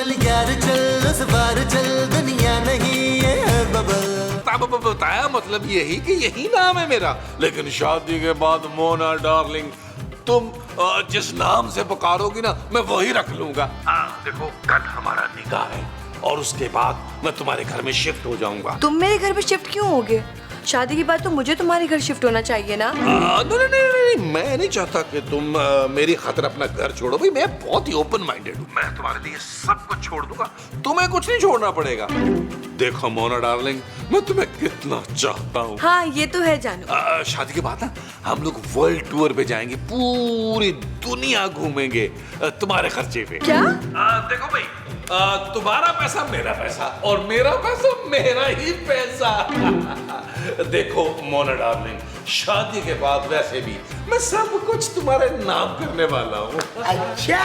चल यार चल, उस बार चल, दुनिया नहीं ये है बबल। बताया मतलब यही कि यही नाम है मेरा, लेकिन शादी के बाद मोना डार्लिंग तुम जिस नाम से पुकारोगी ना मैं वही रख लूंगा। देखो कल हमारा निकाह है और उसके बाद मैं तुम्हारे घर में शिफ्ट हो जाऊंगा। तुम मेरे घर में शिफ्ट क्यों होगे? शादी के बाद तो मुझे तुम्हारे घर शिफ्ट होना चाहिए ना। नहीं, मैं नहीं चाहता कि तुम मेरी खातिर अपना घर छोड़ो। भाई मैं बहुत ही ओपन माइंडेड हूँ, मैं तुम्हारे लिए सब कुछ छोड़ दूंगा, तुम्हें कुछ नहीं छोड़ना पड़ेगा। देखो मोना डार्लिंग मैं तुम्हें कितना चाहता हूँ। हाँ ये तो है जानू। शादी के बाद ना हम लोग वर्ल्ड टूर पे जाएंगे, पूरी दुनिया घूमेंगे तुम्हारे खर्चे पे। क्या? देखो भाई तुम्हारा पैसा मेरा पैसा और मेरा पैसा मेरा ही पैसा। देखो मोना डार्लिंग शादी के बाद वैसे भी मैं सब कुछ तुम्हारे नाम करने वाला हूँ। अच्छा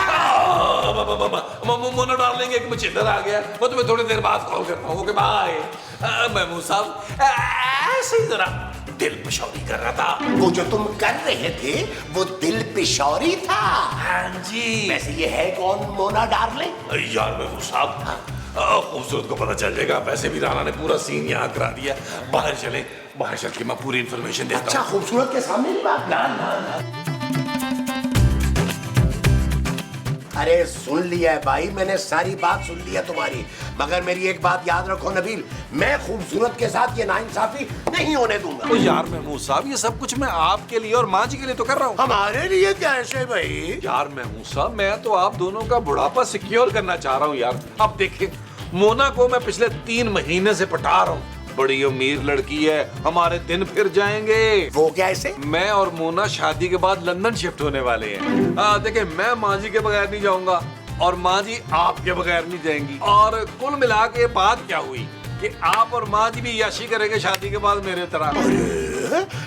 मोना डार्लिंग एक मुझे डर आ गया, मैं तुम्हें थोड़ी देर बाद कॉल करता हूँ। Okay bye. महमूद साहब ऐसे ही जरा दिल पेशौरी कर रहा था। वो जो तुम कर रहे थे वो दिल पेशौरी था। हाँ जी। वैसे ये है कौन मोना डार्लिंग? यार महमूद साहब खूबसूरत को पता चल जाएगा, वैसे भी राना ने पूरा सीन यहाँ करा दिया। बाहर चले, बाहर चल के मैं पूरी इन्फॉर्मेशन देता हूँ। अच्छा खूबसूरत के सामने की बात ना। अरे सुन लिया है भाई, मैंने सारी बात सुन ली है तुम्हारी, मगर मेरी एक बात याद रखो नबील, मैं खूबसूरत के साथ ये नाइंसाफी नहीं होने दूंगा। तो यार महमूद साहब ये सब कुछ मैं आपके लिए और माँ जी के लिए तो कर रहा हूँ। हमारे लिए कैसे भाई? यार महमूद साहब मैं तो आप दोनों का बुढ़ापा सिक्योर करना चाह रहा हूँ यार। अब देखें मोना को मैं पिछले 3 महीने से पटा रहा हूँ, बड़ी अमीर लड़की है, हमारे दिन फिर जाएंगे। वो कैसे? मैं और मोना शादी के बाद लंदन शिफ्ट होने वाले हैं। देखिए मैं माँ जी के बगैर नहीं जाऊंगा और माँ जी आपके बगैर नहीं जाएंगी, और कुल मिला के बात क्या हुई कि आप और माँ जी भी याशी करेंगे शादी के बाद मेरे तरह। अरे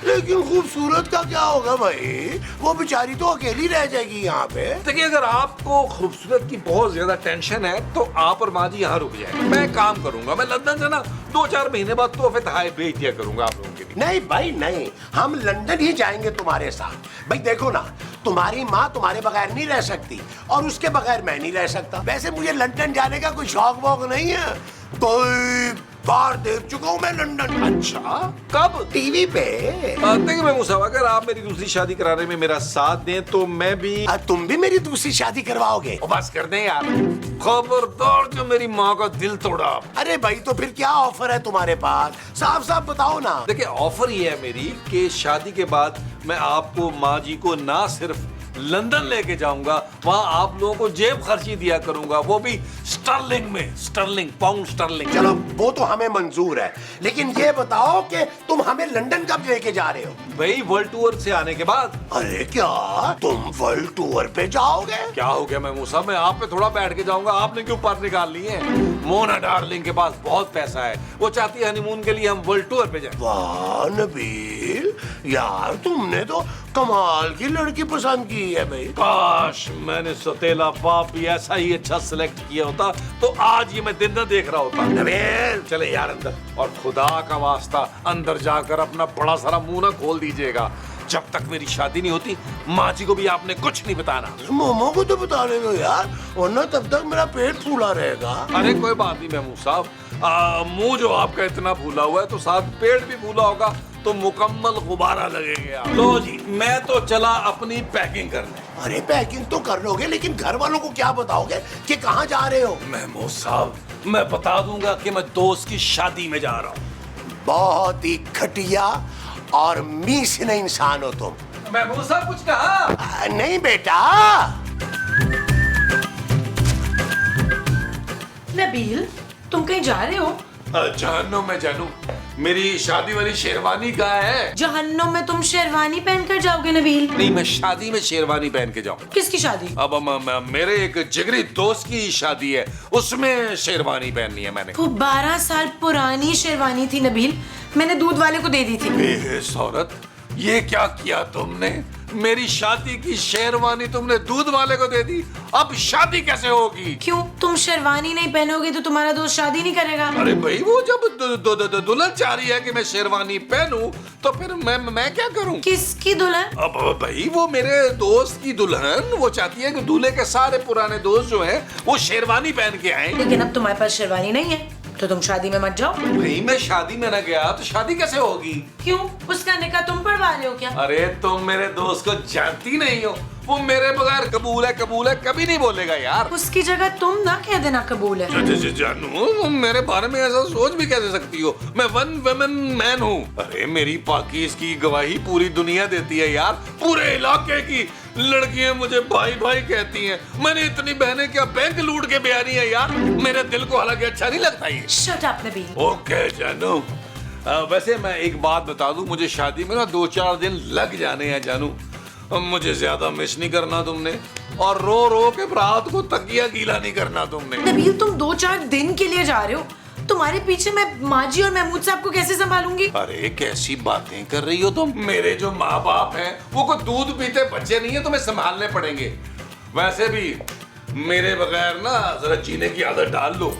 लेकिन खूबसूरत का क्या होगा भाई? वो बेचारी तो अकेली रह जाएगी यहाँ पे। देखिए अगर आपको खूबसूरत की बहुत ज्यादा टेंशन है तो आप और माँ जी यहाँ रुक जाए, मैं काम करूंगा। मैं लंदन से ना 2-4 महीने बाद तोहफे तोहफे भेज दिया करूंगा आप लोगों के लिए। नहीं भाई नहीं, हम लंदन ही जाएंगे तुम्हारे साथ। भाई देखो ना, तुम्हारी माँ तुम्हारे बगैर नहीं रह सकती और उसके बगैर मैं नहीं रह सकता। वैसे मुझे लंदन जाने का कोई शौक वौक नहीं है, कोई बार देख चुका हूँ मैं लंदन। अच्छा कब? टीवी पे। देखिए मैं मुसावा, अगर आप मेरी दूसरी शादी कराने में मेरा साथ दें तो मैं भी। तुम भी मेरी दूसरी शादी करवाओगे? बस कर दें यार, खबरदार जो मेरी माँ का दिल तोड़ा। अरे भाई तो फिर क्या ऑफर है तुम्हारे पास? साफ साफ बताओ ना। देखिए ऑफर ये है मेरी कि शादी के बाद मैं आपको माँ जी को ना सिर्फ लंदन लेके जाऊंगा, वहां आप लोगों को जेब खर्ची दिया करूंगा, वो भी स्टर्लिंग में, स्टर्लिंग पाउंड स्टर्लिंग। चलो वो तो हमें मंजूर है, लेकिन ये बताओ कि तुम हमें लंदन कब लेके जा रहे हो? भाई वर्ल्ड टूर से आने के बाद। अरे क्या तुम वर्ल्ड टूर पे जाओगे? क्या हो गया महमूद साहब, मैं आप पे थोड़ा बैठ के जाऊंगा, आपने क्यों पर निकाल ली है? मोना डार्लिंग के पास बहुत पैसा है, वो चाहती है हनीमून के लिए हम वर्ल्ड टूर पे जाएं। वाह नबील, यार तुमने तो कमाल की लड़की पसंद की है भाई। काश मैंने सतेला बाप भी ऐसा ही अच्छा सिलेक्ट किया होता तो आज ये मैं दिन न देख रहा होता। नबील चले यार अंदर, और खुदा का वास्ता अंदर जाकर अपना बड़ा सारा मुंह ना खोल दीजिएगा। जब तक मेरी शादी नहीं होती माँ जी को भी आपने कुछ नहीं बताना। मोमो को तो बताने दो यार, वरना तब तक मेरा पेट फूला रहेगा। अरे कोई बात नहीं महमूद साहब, मुंह जो आपका इतना फूला हुआ है तो साथ पेट भी फूला होगा तो मुकम्मल गुब्बारा लगेंगे आप। लो जी मैं तो चला अपनी पैकिंग करने। अरे पैकिंग तो कर लोगे, लेकिन घर वालों को क्या बताओगे कि कहाँ जा रहे हो? महमूद साहब मैं बता दूंगा कि मैं दोस्त की शादी में जा रहा हूँ। बहुत ही घटिया और मीसिन इंसान हो तुम। महमूद साहब कुछ कहा? नहीं बेटा। नबील तुम कहीं जा रहे हो? जहन्नुम में जानू, मेरी शादी वाली शेरवानी कहाँ है? जहन्नुम में तुम शेरवानी पहनकर जाओगे नबील? नहीं मैं शादी में शेरवानी पहन के जाऊँ। किसकी शादी? अब मेरे एक जिगरी दोस्त की शादी है, उसमें शेरवानी पहननी है मैंने। वो 12 साल पुरानी शेरवानी थी नबील, मैंने दूध वाले को दे दी थी। बेहिस औरत, ये क्या किया तुमने? मेरी शादी की शेरवानी तुमने दूध वाले को दे दी। अब शादी कैसे होगी? क्यों, तुम शेरवानी नहीं पहनोगे तो तुम्हारा दोस्त शादी नहीं करेगा? अरे भाई, वो जब दुल्हन चाह रही है कि मैं शेरवानी पहनूं, तो फिर मैं क्या करूं? किसकी दुल्हन? अब भाई, वो मेरे दोस्त की दुल्हन, वो चाहती है कि दूल्हे के सारे पुराने दोस्त जो हैं वो शेरवानी पहन के आए। लेकिन अब तुम्हारे पास शेरवानी नहीं है तो तुम शादी में मत जाओ। भाई, मैं शादी में न गया तो शादी कैसे होगी? क्यों, उसका निकाह तुम पढ़वा रहे हो क्या? अरे तुम मेरे दोस्त को जानती नहीं हो, वो मेरे बगैर कबूल है कभी नहीं बोलेगा यार। उसकी जगह तुम ना कह देना कबूल है। जानू, तुम मेरे बारे में ऐसा सोच भी कैसे सकती हो? मैं वन वुमेन मैन हूँ। अरे मेरी पाकिज़ की गवाही पूरी दुनिया देती है यार। पूरे इलाके की लड़कियां मुझे भाई भाई कहती हैं। मैंने इतनी बहनें क्या बैंक लूट के ब्यानी है यार। मेरे दिल को हालांकि अच्छा नहीं लगता ये। Shut up Nabeel. ओके जानू, वैसे मैं एक बात बता दूं, मुझे शादी में ना 2-4 दिन लग जाने हैं जानू। मुझे ज्यादा मिस नहीं करना तुमने, और रो रो के रात को तकिया गीला नहीं करना तुमने। नबील, तुम 2-4 दिन के लिए जा रहे हो, तुम्हारे पीछे मैं माजी और महमूद साहब को कैसे संभालूंगी? अरे कैसी बातें कर रही हो तुम? मेरे जो माँ बाप हैं वो कोई दूध पीते बच्चे नहीं है, तुम्हें संभालने पड़ेंगे। वैसे भी मेरे बगैर ना जरा जीने की आदत डाल लो।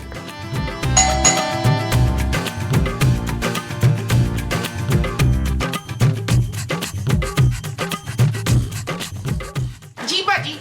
जी बाजी।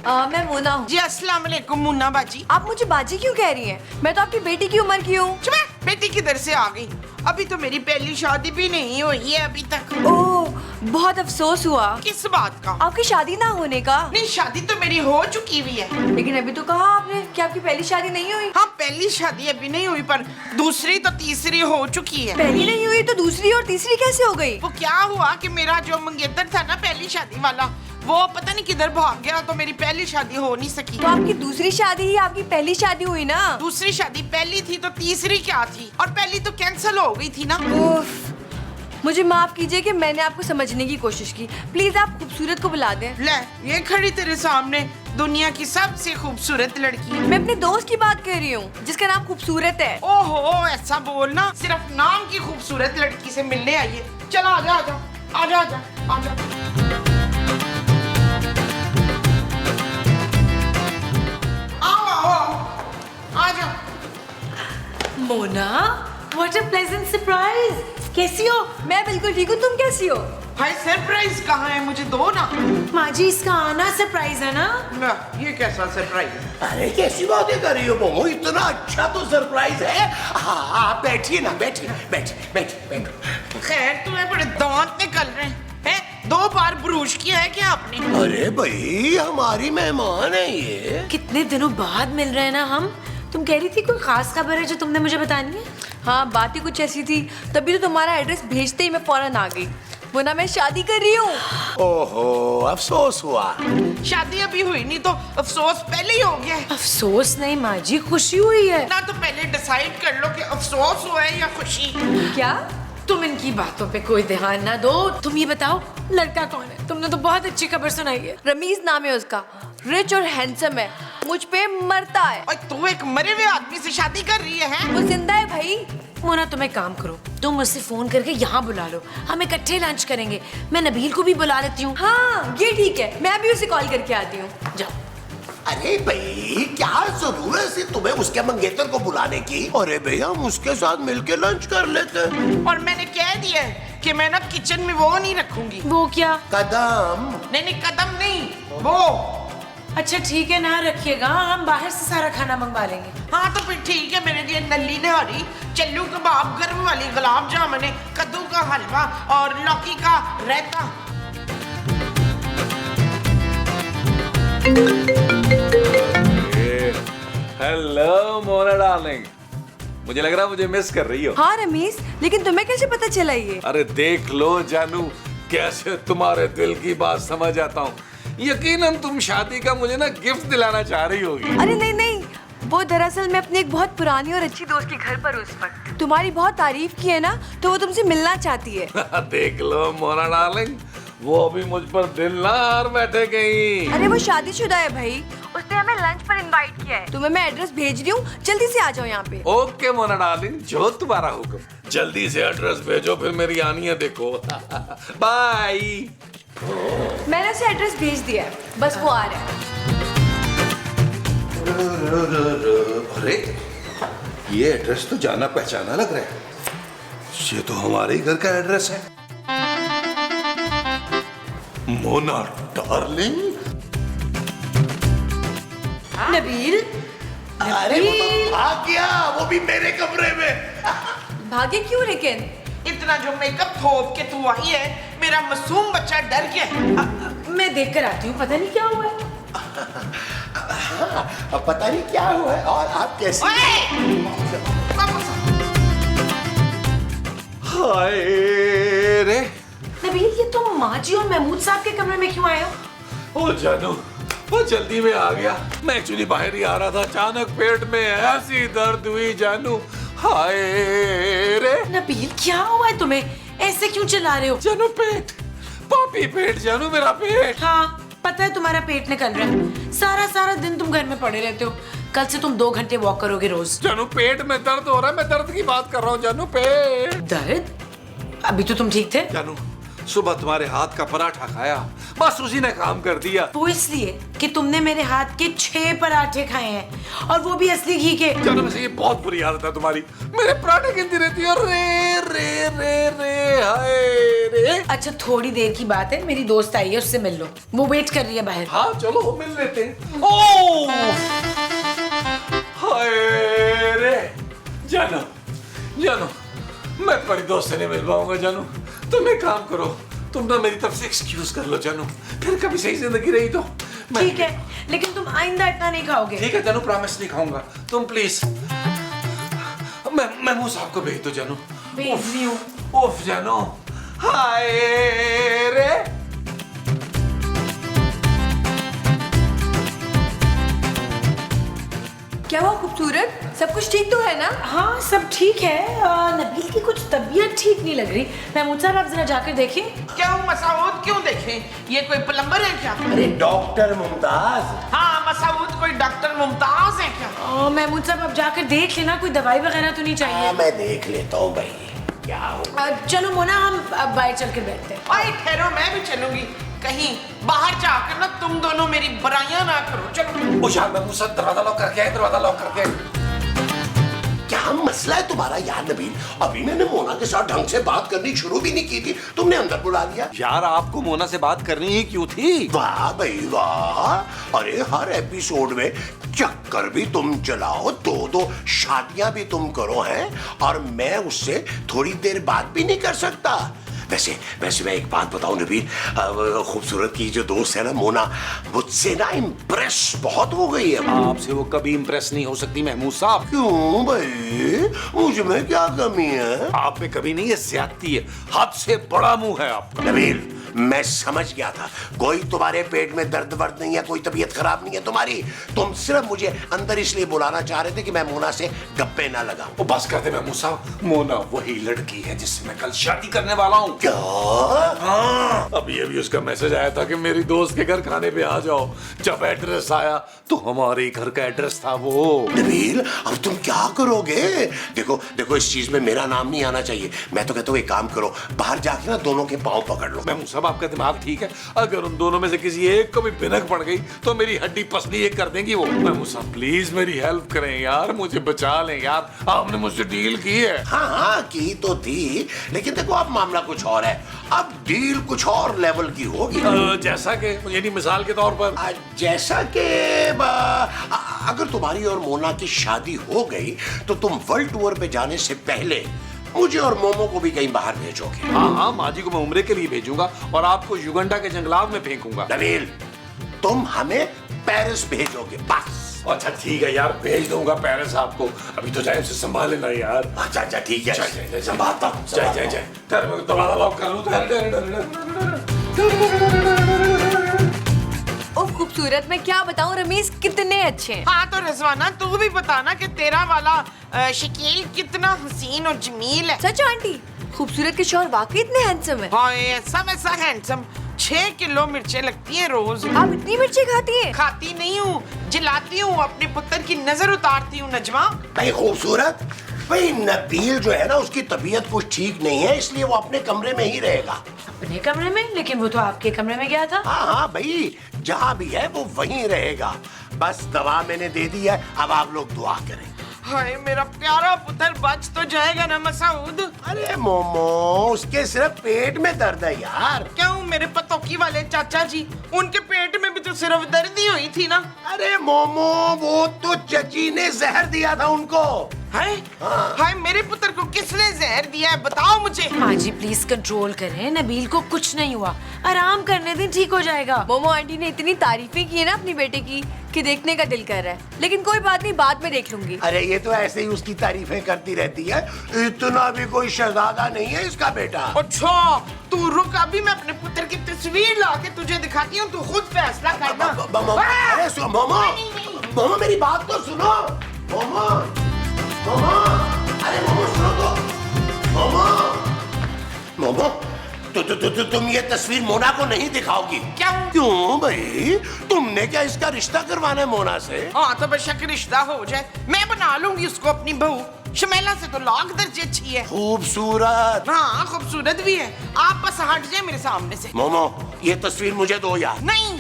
मैं मोना हूँ। जी अस्सलाम वालेकुम मुन्ना बाजी। आप मुझे बाजी क्यों कह रही हैं? मैं तो आपकी बेटी की उम्र की हूँ। चुप, बेटी किधर से आ गई? अभी तो मेरी पहली शादी भी नहीं हुई है अभी तक। ओह, बहुत अफसोस हुआ। किस बात का? आपकी शादी ना होने का। नहीं, शादी तो मेरी हो चुकी हुई है। लेकिन अभी तो कहा आपने कि आपकी पहली शादी नहीं हुई। हाँ, पहली शादी अभी नहीं हुई, पर दूसरी तो तीसरी हो चुकी है। पहली नहीं हुई तो दूसरी और तीसरी कैसे हो गई? वो क्या हुआ कि मेरा जो मंगेतर था ना पहली शादी वाला, वो पता नहीं किधर भाग गया, तो मेरी पहली शादी हो नहीं सकी। तो आपकी दूसरी शादी ही आपकी पहली शादी हुई ना? दूसरी शादी पहली थी तो तीसरी क्या थी? और पहली तो कैंसिल हो गई थी ना। उफ, मुझे माफ कीजिए कि मैंने आपको समझने की कोशिश की। प्लीज आप खूबसूरत को बुला दें। ले, ये खड़ी तेरे सामने दुनिया की सबसे खूबसूरत लड़की। मैं अपने दोस्त की बात कर रही हूँ जिसका नाम खूबसूरत है। ओहो, ऐसा बोलना, सिर्फ नाम की खूबसूरत लड़की से मिलने आई है। चलो आजा आजा आजा आजा आजा। आओ आओ आजा। Mona, what a pleasant surprise. कैसी हो? मैं बिल्कुल ठीक हूँ, तुम कैसी हो? भाई सरप्राइज कहाँ है? मुझे दो ना। माजी, इसका आना सरप्राइज है ना? ना, ये कैसा सरप्राइज? अरे कैसी बातें कर रही हो बहू? इतना अच्छा तो सरप्राइज है। हाँ, बैठिए ना, बैठिए बैठिए बैठिए बैठो। खैर, तुम्हें बड़े दांत निकल रहे हैं। 2 बार ब्रूश किया है क्या आपने? अरे भाई, हमारी मेहमान है ये। कितने दिनों बाद मिल रहे हैं ना हम। तुम कह रही थी कोई खास खबर है जो तुमने मुझे बतानी है? हाँ, बात ही कुछ ऐसी थी, तभी तो तुम्हारा एड्रेस भेजते ही मैं फौरन आ गई। वो ना, मैं शादी कर रही हूँ। ओहो, अफसोस हुआ। शादी अभी हुई नहीं तो अफसोस पहले ही हो गया है। अफसोस नहीं माजी, खुशी हुई है ना। तो पहले डिसाइड कर लो कि अफसोस हुआ है या खुशी। क्या? तुम इनकी बातों पे कोई ध्यान ना दो। तुम ये बताओ, लड़का कौन है? तुमने तो बहुत अच्छी खबर सुनाई है। रमीज नाम है उसका, रिच और हैंडसम है, मुझ पे मरता है। और तू एक मरे हुए आदमी से शादी कर रही है? वो जिंदा है भाई। मोना, तुम एक काम करो, तुम मुझसे फोन करके यहाँ बुला लो, हम इकट्ठे लंच करेंगे। मैं नबील को भी बुला लेती हूँ। हाँ, ये ठीक है, मैं भी उसे कॉल करके आती हूँ। जाओ। अरे भाई, क्या जरूरत है तुम्हें उसके मंगेतर को बुलाने की? अरे भैया, हम उसके साथ मिलके लंच कर लेते हैं। और मैंने कह दिया है कि मैं ना किचन में वो नहीं रखूंगी। वो क्या? कदम। नहीं, कदम नहीं, वो। अच्छा ठीक है, ना रखिएगा, हम बाहर से सारा खाना मंगवा लेंगे। हाँ तो फिर ठीक है, मेरे लिए नल्ली नहारी, चल्लू कबाब, गर्म वाली गुलाब जामुन, कद्दू का हलवा और लौकी का रायता। हेलो मोना डार्लिंग, मुझे लग रहा है मुझे मिस कर रही हो। हाँ रमीज, लेकिन तुम्हें कैसे पता चला ये? अरे देख लो जानू, कैसे तुम्हारे दिल की बात समझ आता हूँ। यकीनन तुम शादी का मुझे ना गिफ्ट दिलाना चाह रही होगी। अरे नहीं नहीं, वो दरअसल मैं अपनी एक बहुत पुरानी और अच्छी दोस्त के घर पर उस वक्त तुम्हारी बहुत तारीफ की है ना, तो वो तुमसे मिलना चाहती है। देख लो मोना डार्लिंग, वो अभी मुझ पर दिल ना हार बैठे कहीं। अरे वो शादीशुदा है भाई, उसने हमें लंच पर इनवाइट किया है। तुम्हें मैं एड्रेस भेज रही हूँ, जल्दी से आ जाओ यहाँ पे। ओके मोना डार्लिंग, जो तुम्हारा हुक्म। जल्दी से एड्रेस भेजो, फिर मेरी आनी है देखो। बाय। मैंने उसे एड्रेस भेज दिया है, बस वो आ रहा है। अरे ये एड्रेस तो जाना पहचाना लग रहा है, ये तो हमारे ही घर का एड्रेस है। मोना डार्लिंग। नबील, अरे वो तो भाग गया, वो भी मेरे कमरे में। भागे क्यों लेकिन? इतना जो मेकअप थोप के तू आई है, मेरा मासूम बच्चा डर गया है। मैं देख कर आती हूँ, पता नहीं क्या हुआ है। अब पता नहीं क्या हुआ है और आप कैसे। वापस आ। हाय रे। नबील, ये तुम माँ जी और महमूद साहब के कमरे में क्यों आए हो? ओ जानू, वो जल्दी में आ गया। मैं एक्चुअली बाहर ही आ रहा था, अचानक पेट में ऐसी दर्द हुई जानू। हाय रे। नबील, क्या हुआ है तुम्हें? ऐसे क्यों चिल्ला रहे हो? जानू पेट, पापी पेट जानू, मेरा पेट। हाँ, पता है तुम्हारा पेट निकल रहा है। सारा दिन तुम घर में पड़े रहते हो। कल से तुम 2 घंटे वॉक करोगे रोज। जानू पेट में दर्द हो रहा है, मैं दर्द की बात कर रहा हूँ जानू। पेट दर्द? अभी तो तुम ठीक थे। जानू, सुबह तुम्हारे हाथ का पराठा खाया, बस उसी ने काम कर दिया। वो इसलिए कि तुमने मेरे हाथ के 6 पराठे खाए हैं, और वो भी असली घी के। जानू वैसे ये बहुत बुरी आदत है तुम्हारी, मेरे पराठे गिनती रहती है। रे रे रे रे हाय रे। अच्छा, थोड़ी देर की बात है, मेरी दोस्त आई है, उससे मिल लो, वो वेट कर रही है बाहर। हाँ चलो मिल लेते हैं। ओ हाय रे। जानू जानू, मैं तुम्हारी दोस्त से नहीं मिल पाऊंगा जानू। तुम एक काम करो, तुम ना मेरी तरफ से एक्सक्यूज कर लो जानू, फिर कभी सही जिंदगी रही तो। ठीक है, लेकिन तुम आइंदा इतना नहीं खाओगे। ठीक है जानू, प्रॉमिस नहीं खाऊंगा। तुम प्लीज मैं मुंह साहब को भेज दो जानू। भेज रही हूँ। उफ जानू। हाय रे। क्या हुआ खूबसूरत? सब कुछ ठीक तो है ना? हाँ, सब ठीक है। नबील की कुछ तबीयत ठीक नहीं लग रही। महमूद साहब, आप जरा जाकर देखें। क्या मसाउद क्यों देखें? ये कोई प्लम्बर है क्या? अरे डॉक्टर मुमताज। हाँ, मसाउद कोई डॉक्टर मुमताज है क्या? महमूद साहब, आप जाकर देख लेना, कोई दवाई वगैरह तो नहीं चाहिए। हाँ, मैं देख लेता हूँ भाई क्या हो। चलो मोना, हम अब बाहर चल कर बैठते हैं। अरे ठहरो, मैं भी चलूंगी। कहीं बाहर जाकर ना तुम दोनों मेरी बुराइयां ना करो। चलो। ओ यार, मैं मुझसे दरवाजा लॉक करके आया, दरवाजा लॉक करके। क्या मसला है तुम्हारा यार नबील? अभी मैंने मोना के साथ ढंग से बात करनी शुरू भी नहीं की थी, तुमने अंदर बुला लिया। यार आपको मोना से बात करनी ही क्यों थी? वाह भाई वाह। अरे हर एपिसोड में चक्कर भी तुम चलाओ, 2 शादियां भी तुम करो हैं, और मैं उससे थोड़ी देर बात भी नहीं कर सकता। वैसे मैं एक बात बताऊं नबील, खूबसूरत की जो दोस्त है ना मोना, मुझसे ना इम्प्रेस बहुत हो गई है। आपसे वो कभी इम्प्रेस नहीं हो सकती महमूद साहब। क्यों भाई, मुझ में क्या कमी है? आप में कभी नहीं है, ज्यादती है, हद से बड़ा मुंह है आपका। नबील, मैं समझ गया था, कोई तुम्हारे पेट में दर्द वर्द नहीं है, कोई तबीयत खराब नहीं है तुम्हारी। तुम सिर्फ मुझे अंदर इसलिए बुलाना चाह रहे थे कि मैं मोना से गप्पे ना लगाऊं। वो बस करते महमूद साहब, मोना वही लड़की है जिससे मैं कल शादी करने वाला हूँ। क्या? हाँ, अभी उसका मैसेज आया था कि मेरी दोस्त के घर खाने पे आ जाओ। जब एड्रेस आया तो हमारे घर का एड्रेस था वो। नबील, अब तुम क्या करोगे? देखो इस चीज में मेरा नाम नहीं आना चाहिए। मैं तो कहता हूँ एक काम करो, बाहर जाके ना दोनों के पांव पकड़ लो। महमूद साहब, आपका दिमाग ठीक है? अगर उन दोनों में से किसी एक को भी भिनक पड़ गई तो मेरी हड्डी पसली एक कर देंगी वो। महमूद साहब प्लीज मेरी हेल्प करें यार, मुझे बचा लें यार, आपने मुझसे डील की है। हाँ की तो थी, लेकिन देखो अब मामला कुछ और है। अब डील कुछ और लेवल की होगी। जैसा कि यानी मिसाल के तौर पर, जैसा कि अगर तुम्हारी और मोना की शादी हो गई तो तुम वर्ल्ड टूर पे जाने से पहले मुझे और मोमो को भी कहीं बाहर भेजोगे। हाँ, माँ जी को मैं उम्रे के लिए भेजूंगा और आपको युगांडा के जंगलात में फेंकूंगा। नबील, तुम हमें पेरिस भेजोगे बस। अच्छा ठीक है यार, भेज दूंगा पेरिस आपको। अभी तो जाए, उसे संभाल लेना यार। अच्छा ठीक है, जय संभालता हूँ। दरवाजा लॉक कर लूं। ओह खूबसूरत, मैं क्या बताऊं, रमीज कितने अच्छे हैं। हाँ तो रिजवाना, तू भी बताना कि तेरा वाला शकील कितना हसीन और जमील है। सच आंटी, खूबसूरत के शौहर वाकई इतने हैंडसम है। हाँ, ऐसा वैसा हैंडसम। 6 किलो मिर्चें लगती हैं रोज। आप इतनी मिर्ची खाती हैं? खाती नहीं हूँ, जलाती हूँ, अपने पुत्र की नजर उतारती हूँ। नजमा, भाई खूबसूरत, भाई नबील जो है ना उसकी तबीयत कुछ ठीक नहीं है, इसलिए वो अपने कमरे में ही रहेगा। अपने कमरे में? लेकिन वो तो आपके कमरे में गया था। हाँ हाँ भाई, जहाँ भी है वो वहीं रहेगा। बस दवा मैंने दे दी है, अब आप लोग दुआ करें। हाय मेरा प्यारा पुत्र बच तो जाएगा ना मसूद? अरे मोमो, उसके सिर्फ पेट में दर्द है यार। क्यों, मेरे पतोकी वाले चाचा जी, उनके पेट में भी तो सिर्फ दर्द ही हुई थी ना। अरे मोमो, वो तो चची ने जहर दिया था उनको। हाय हाय, मेरे पुत्र को किसने जहर दिया है बताओ मुझे। माँ जी प्लीज कंट्रोल करें, नबील को कुछ नहीं हुआ, आराम करने दें, ठीक हो जाएगा। मोमो आंटी ने इतनी तारीफें की है ना अपनी बेटे की कि देखने का दिल कर रहा है, लेकिन कोई बात नहीं, बाद में देख लूंगी। अरे ये तो ऐसे ही उसकी तारीफें करती रहती है, इतना भी कोई शहजादा नहीं है इसका बेटा। अच्छा तू रुक, अभी मैं अपने पुत्र की तस्वीर ला के तुझे दिखाती हूँ, तू खुद फैसला करना। अरे सुनो मोमो, मोमो मेरी बात तो सुनो। मोमो, मोमो, अरे मोमो सुनो तो। मोमो, मोमो, तुम ये तस्वीर मोना को नहीं दिखाओगी? क्या? क्यों भाई, तुमने क्या इसका रिश्ता करवाना है मोना से? हाँ तो बेशक रिश्ता हो जाए, मैं बना लूंगी उसको अपनी बहू। शमेला से तो लाख दर्जे अच्छी है। खूबसूरत। हाँ खूबसूरत भी है, आप बस हट जाए मेरे सामने से। मोमो ये तस्वीर मुझे दो यार। नहीं,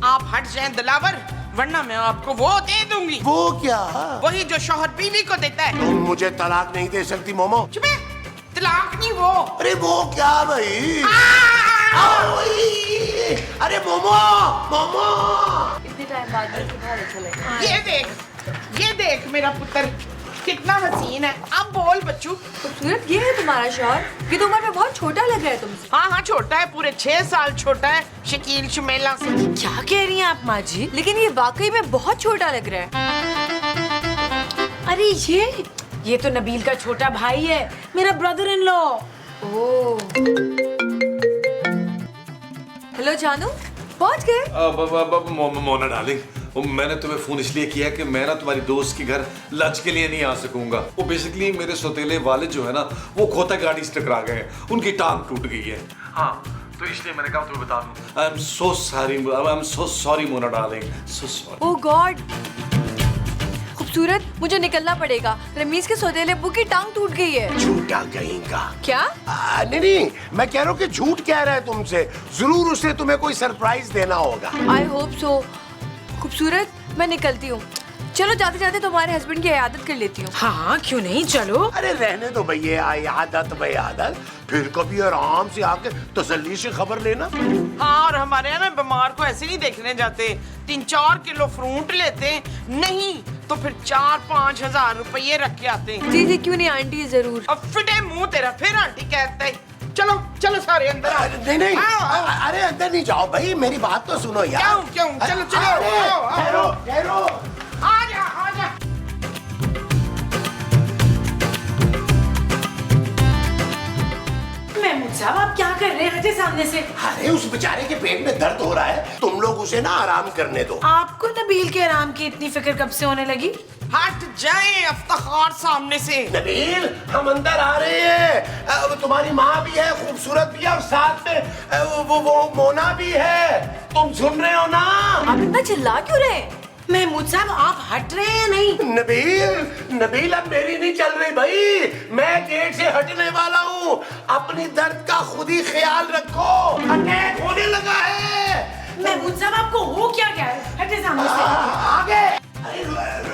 आप हट जाए दिलावर, वरना मैं आपको वो दे दूंगी। वो क्या? वही जो शौहर बीवी को देता है। तुम मुझे तलाक नहीं दे सकती मोमो। चुप है, तलाक नहीं वो। अरे वो क्या भाई? ओए! अरे मोमो, मोमो, इतने टाइम बाद में बहुत अच्छा लगा। ये देख मेरा पुत्र कितना हसीन है। अब बोल बच्चू। खूबसूरत, ये है तुम्हारा शौहर? ये तो उम्र में बहुत छोटा लग रहा है तुमसे। हाँ हाँ छोटा है, पूरे 6 साल छोटा है शकील शमेला से। क्या कह रही हैं आप माँ जी? लेकिन ये वाकई में बहुत छोटा लग रहा है। अरे ये तो नबील का छोटा भाई है, मेरा brother in law. Oh, hello जानू, पहुंच गए? मोना डार्लिंग, मैंने तुम्हें फोन इसलिए किया कि मैं ना तुम्हारी दोस्त के घर लंच के लिए नहीं आ सकूंगा। वो बेसिकली मेरे सौतेले वाले जो है ना, वो खोता गाड़ी से टकरा गए हैं, उनकी टांग टूट गई है। हाँ तो इसलिए मैंने कहा तुम्हें बता दूं। I am so sorry Mona darling, so sorry. Oh God, खूबसूरत, मुझे निकलना पड़ेगा। रमीज के सौतेले अब्बू की टांग टूट गई है। झूठा कहीं का। क्या? नहीं, मैं कह रहा हूँ कि झूठ कह रहा है तुमसे। जरूर उसे तुम्हें कोई सरप्राइज देना होगा। I hope so. खूबसूरत, मैं निकलती हूँ। चलो जाते जाते तुम्हारे हस्बैंड की इयादत कर लेती हूँ। हाँ क्यों नहीं, चलो। अरे रहने दो भैया, आदत भाई आदत, फिर कभी आराम से आके तसल्ली से खबर लेना। हाँ और हमारे यहाँ ना बीमार को ऐसे नहीं देखने जाते, 3-4 किलो फ्रूट लेते, नहीं तो फिर 4-5 हजार रुपये रख के आते। जी जी क्यों नहीं आंटी, जरूर। अब फिटे मुंह तेरा, फिर आंटी कहता है। चलो चलो सारे अंदर आओ। नहीं, आओ। अरे अंदर नहीं जाओ भाई, मेरी बात तो सुनो यार। क्यों? चलो चलो अरे, आओ, आओ। ठहरो। आजा आजा। महमूद साहब आप क्या कर रहे हैं? हटे सामने से। अरे उस बेचारे के पेट में दर्द हो रहा है, तुम लोग उसे ना आराम करने दो। आपको नबील के आराम की इतनी फिक्र कब से होने लगी? हट जाए अफ्तार सामने से। नबील, हम अंदर आ रहे हैं। तुम्हारी माँ भी है, खूबसूरत भी है, और साथ में वो मोना भी है। तुम सुन रहे हो ना? आप इतना चिल्ला क्यों रहे हैं? महमूद साहब आप हट रहे हैं नहीं? नबील अब मेरी नहीं चल रही भाई, मैं गेट से हटने वाला हूँ। अपनी दर्द का खुद ही ख्याल रखो, अटैक होने लगा है। महमूद साहब आपको हो क्या गया है? हटे सामने से। आगे। अरे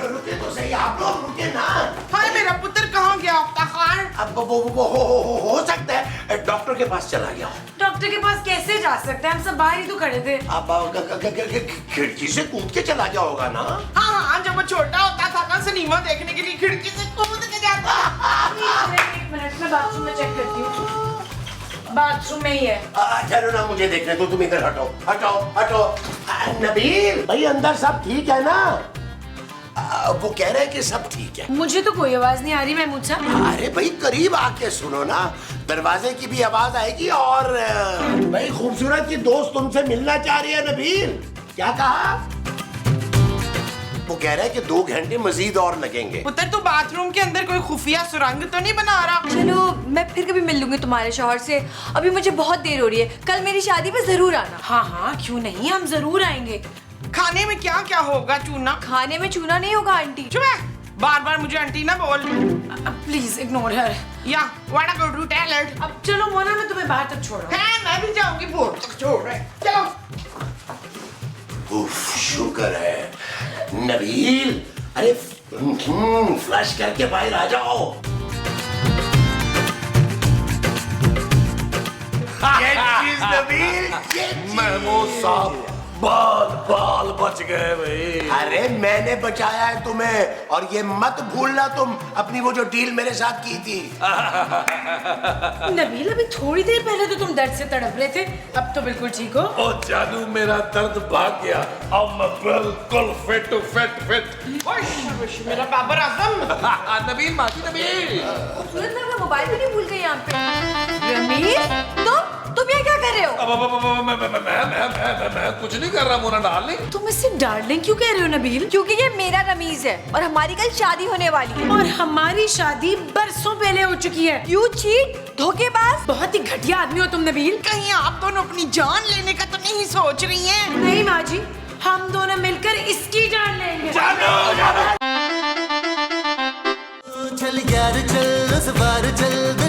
रुके तो सही, आप लोग रुके ना। हाय मेरा पुत्र कहाँ गया अफ्तार? अब वो हो सकता है डॉक्टर के पास चला गया। डॉक्टर के पास कैसे जा सकते हैं? हम सब बाहर ही तो खड़े थे। अब खिड़की से कूद के चला गया होगा ना? हाँ जब वो छोटा होता था ना, सिनेमा देखने के लिए खिड़की से कूद के जाता। एक मिनट में बाथरूम में चेक करती हूँ। बाथरूम में ही है। चलो ना, मुझे देखने दो, तुम इधर हटो। नबील भाई, अंदर सब ठीक है ना? वो कह रहे हैं कि सब ठीक है। मुझे तो कोई आवाज नहीं आ रही महमूद साहब। अरे भाई करीब आके सुनो ना, दरवाजे की भी आवाज आएगी। और भाई खूबसूरत की दोस्त तुमसे मिलना चाह रही है। नबील क्या कहा? वो कह रहा है कि 2 घंटे मजीद और लगेंगे। पुत्र तू बाथरूम के अंदर कोई खुफिया सुरंग तो नहीं बना रहा? चलो मैं फिर कभी मिल लूंगी तुम्हारे शौहर से, अभी मुझे बहुत देर हो रही है। कल मेरी शादी में जरूर आना। हाँ क्यों नहीं, हम जरूर आएंगे। खाने में क्या क्या होगा? चूना? खाने में चूना नहीं होगा आंटी। चुप है, बार बार मुझे आंटी ना बोल। Please ignore her. या what I go to tell it. अब चलो मोना, मैं तुम्हें बाहर तक छोड़ रहा हूँ। है मैं भी जाऊंगी बोर्ड तक छोड़ रहे। चलो। उफ, शुक्र है। नबील, अरे फ्लश करके बाहर आ जाओ। ये चीज नबील, ये चीज। महमूद साहब, बाल बच गए भाई। अरे मैंने बचाया है तुम्हें, और ये मत भूलना तुम अपनी वो जो डील मेरे साथ की थी। नबील, अभी थोड़ी देर पहले तो तुम दर्द से तड़प रहे थे, अब तो बिल्कुल ठीक हो। ओ जानू, मेरा दर्द भाग गया, अब मैं बिल्कुल फिट। मेरा बाबर आजम। नबील माजी, नबील। सूरज मैं अपना मोबाइल भी नहीं भूल गई यहाँ पे। रमीज, तुम यहाँ क्या कर रहे हो? अब मैं कुछ नहीं कर रहा मोना डार्लिंग। तुम इससे डार्लिंग क्यों कह रहे हो नबील? क्योंकि ये मेरा रमीज है और हमारी कल शादी होने वाली है। और हमारी शादी बरसों पहले हो चुकी है। यू चीट, धोखेबाज। बहुत ही घटिया आदमी हो तुम नबील। कहीं आप दोनों अपनी जान लेने का तो नहीं सोच रही हैं? नहीं माँ जी, हम दोनों मिलकर इसकी जान लेंगे। चल यार चल, उस बार चल